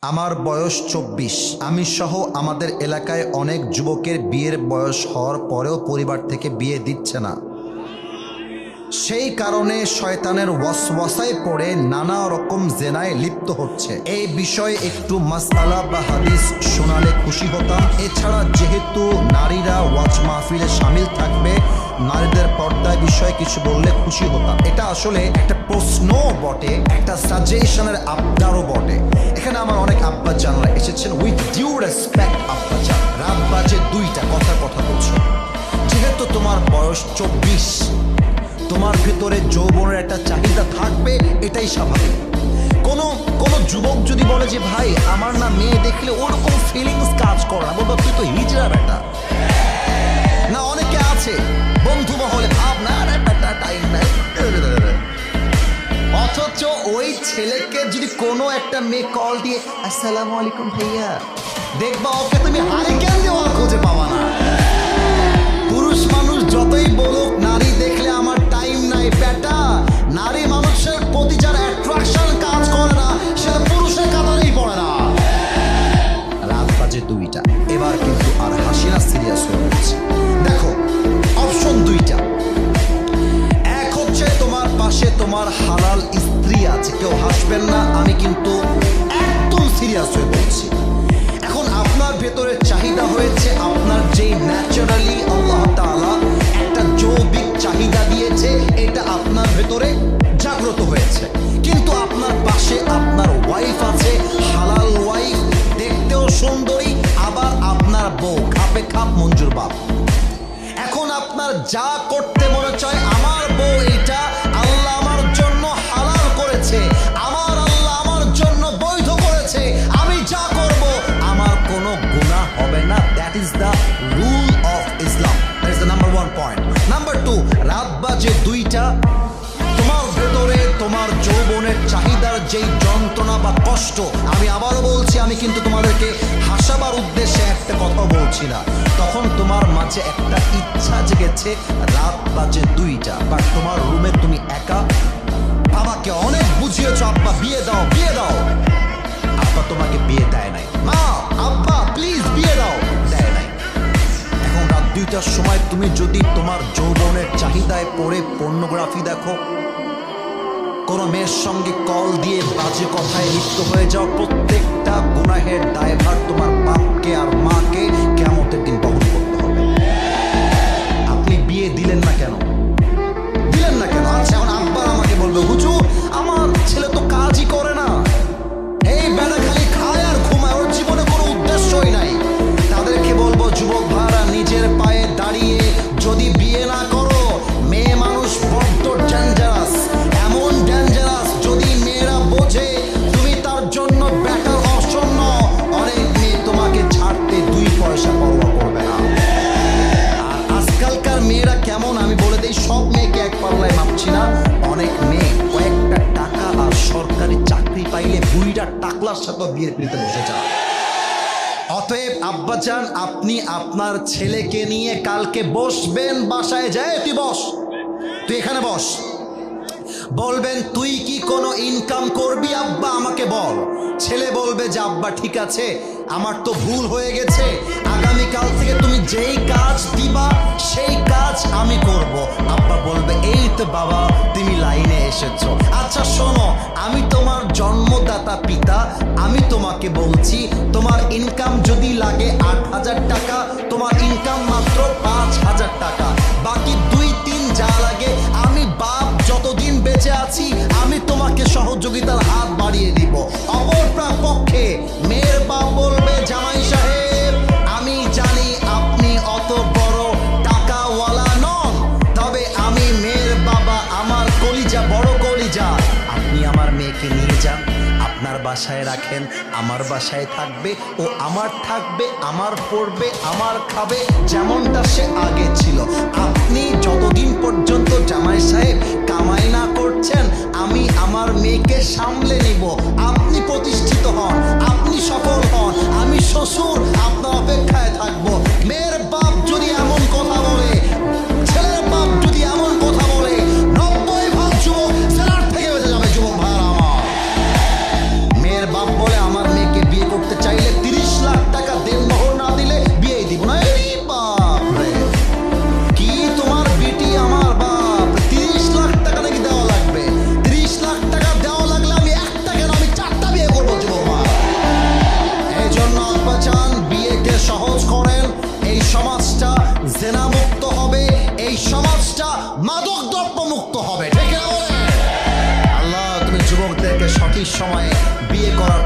আমার বয়স ২৪। আমি সহ আমাদের এলাকায় অনেক যুবকের বিয়ের বয়স হওয়ার পরেও পরিবার থেকে বিয়ে দিচ্ছে না। সেই কারণে শয়তানের ওয়াসওয়াসায় পড়ে নানা রকম জেনায় লিপ্ত হচ্ছে। এই বিষয়ে একটু মাসআলা বা হাদিস শোনালে খুশি হতাম। এছাড়া যেহেতু নারীরা ওয়াজ মাহফিলে শামিল থাকবে, নারীদের পর্দায় বিষয়ে কিছু বললে খুশি হতাম। এটা আসলে একটা প্রশ্ন বটে, একটা সাজেশনের আবদারও বটে। এখানে আমার অনেক আব্বাজানরা এসেছেন। উইথ ডিউ রেসপেক্ট আব্বাজান, রাত বাজে ২টা, কথা বলছো। যেহেতু তোমার বয়স ২৪, তোমার ভেতরে যৌবনের একটা চাহিদা থাকবে, এটাই স্বাভাবিক। কোনো যুবক যদি বলে যে ভাই আমার না মেয়ে দেখলে ওরকম ফিলিংস কাজ করে না, বলবো তুই তো হিজড়া বেটা। না, অনেকে আছে বন্ধু মহলে ভাব না টাইম নাই, অথচ ওই ছেলেকে যদি কোনো একটা মেয়ে কল দিয়ে আসসালামু আলাইকুম ভাইয়া, দেখবা ওকে তুমি হারিকেন দেওয়া খুঁজে পাবা না। পুরুষ মানুষ যতই বলুক নারী দেখলে আমার টাইম নাই বেটা, নারী মানুষের প্রতি যার অ্যাট্রাকশন কাজ করে না সেটা পুরুষের কাতারেই পড়ে না। রাত বাজে ২টা, এবার কিন্তু আর হাসিনা সিরিয়াস হয়ে পড়ছে। দেখো, অপশন ২টা। এক হচ্ছে তোমার পাশে তোমার হালাল স্ত্রী আছে, কেউ হাসবেন না, আমি কিন্তু একদম সিরিয়াস হয়ে পড়ছি। এখন আপনার ভেতরে চাহিদা হয়েছে, আপনার যে ন্যাচারালি আল্লাহ তাআলা একটা যৌবিক চাহিদা দিয়েছে, এটা আপনার ভেতরে জাগ্রত হয়েছে। কিন্তু আপনার পাশে আপনার ওয়াইফ আছে, হালাল ওয়াইফ, দেখতেও সুন্দরী, আবার আপনার বউ, খাপে খাপ মঞ্জুর বাপ। এখন আপনার যা করতে মনে চায়, আমার বউ এটা আল্লাহ আমার জন্য হালাল করেছে, আমার আল্লাহ আমার জন্য বৈধ করেছে, আমি যা করব আমার কোনো গুনাহ হবে না। That is the rule of Islam. That is the number 1 point. Number 2, রাত বাজে ২টা, তোমার ভেতরে তোমার যৌবনের চাহিদার যেই যন্ত্রণা বা কষ্ট, আমি আবারও বলছি, আমি কিন্তু তোমাদেরকে হাসাবার উদ্দেশ্যে একটা কথা বলছি না। তখন তোমার মাঝে একটা ইচ্ছা জেগেছে, রাত বাজে ২টা, বাট তোমার রুমে তুমি একা। বাবাকে অনেক বুঝিয়েছ, আব্বা বিয়ে দাও বিয়ে দাও, আব্বা তোমাকে বিয়ে দেয় নাই। মা, আব্বা প্লিজ বিয়ে দাও, দেয় নাই। এখন রাত ২টার সময় তুমি যদি তোমার যৌবনের চাহিদায় পড়ে পর্নোগ্রাফি দেখো, কোনো মেয়ের সঙ্গে কল দিয়ে বাজে কথায় লিপ্ত হয়ে যাও, প্রত্যেকটা গুনাহের দায়ভার তোমার বাপকে আর মাকে কিয়ামতের দিন বহন করতে হবে। আপনি বিয়ে দিলেন না কেন? আচ্ছা, এখন আব্বার আমাকে বলবে হুজুর আমার ছেলে তো কাজই করে না, এই বেলা খালি খায় আর ঘুমায়, ওর জীবনে কোনো উদ্দেশ্যই নাই। তাদেরকে বলবো যুবক ভাইরা, নিজের পায়ে দাঁড়িয়ে যদি বিয়ে না করো, মেয়ে মানুষ বড্ড ডেঞ্জারাস, এমন ডেঞ্জারাস যদি মেয়েরা বোঝে তুমি তার জন্য বেটার অপশন নও, অনেক মেয়ে তোমাকে ছাড়তে 2 পয়সা পরোয়া করবে না। আর আজকালকার মেয়েরা কেমন আমি বলে দিই, সব মেয়েকে এক পাল্লায় মাপছি না। অনেক মেয়ে কয়েকটা টাকা আর সরকারি চাকরি পাইলে বুড়িটা টাকলার সাথে বিয়ের পিড়িতে বসে যায়। অতএব আব্বাজান, আপনি আপনার ছেলেকে নিয়ে কালকে বসবেন বাসায়, যায় তুই বস, তুই এখানে বস, বলবেন তুই কি কোনো ইনকাম করবি আব্বা আমাকে বল। ছেলে বলবে যে আব্বা ঠিক আছে, আমার তো ভুল হয়ে গেছে, আগামীকাল থেকে তুমি যেই কাজ দিবা সেই কাজ আমি করব। আব্বা বলবে এই তো বাবা তুমি লাইনে এসেছো। আচ্ছা শোনো, আমি তোমার জন্মদাতা পিতা, আমি তোমাকে বলছি তোমার ইনকাম যদি লাগে ৮,০০০ টাকা, তোমার ইনকাম মাত্র ৫,০০০ টাকা, বাকি ২-৩ যা লাগে আমি বাপ যতদিন বেঁচে আছি আমি তোমাকে সহযোগিতার হাত বাড়িয়ে দিব। অপর পক্ষে মেয়ের বাপ বলবে জামাই সাহেব আমি জানি আপনি অত বড় টাকাওয়ালা নন, তবে আমি মেয়ের বাবা, আমার কলিজা বড় কলিজা, আপনি আমার মেয়েকে নিয়ে যান, আপনার বাসায় রাখেন, আমার বাসায় থাকবে, ও আমার থাকবে, আমার পড়বে, আমার খাবে, যেমনটা সে আগে ছিল। আপনি যতদিন পর্যন্ত জামাই সাহেব কামাই না করছেন আমি আমার মেয়েকে সামলে নিব। আপনি প্রতিষ্ঠিত হন, আপনি সফল হন, আমি শ্বশুর আপনার অপেক্ষায় থাকবো। মেয়ের বাপ যদি এমন কথা বলে, ছেলের বাপ যদি এমন কথা বলে, 90% যুবক জেলার থেকে বেঁচে যাবে। যুবক ভাইরা আমার, মেয়ের বাপ বলে আমার মেয়েকে বিয়ে সময়ে বিয়ে করার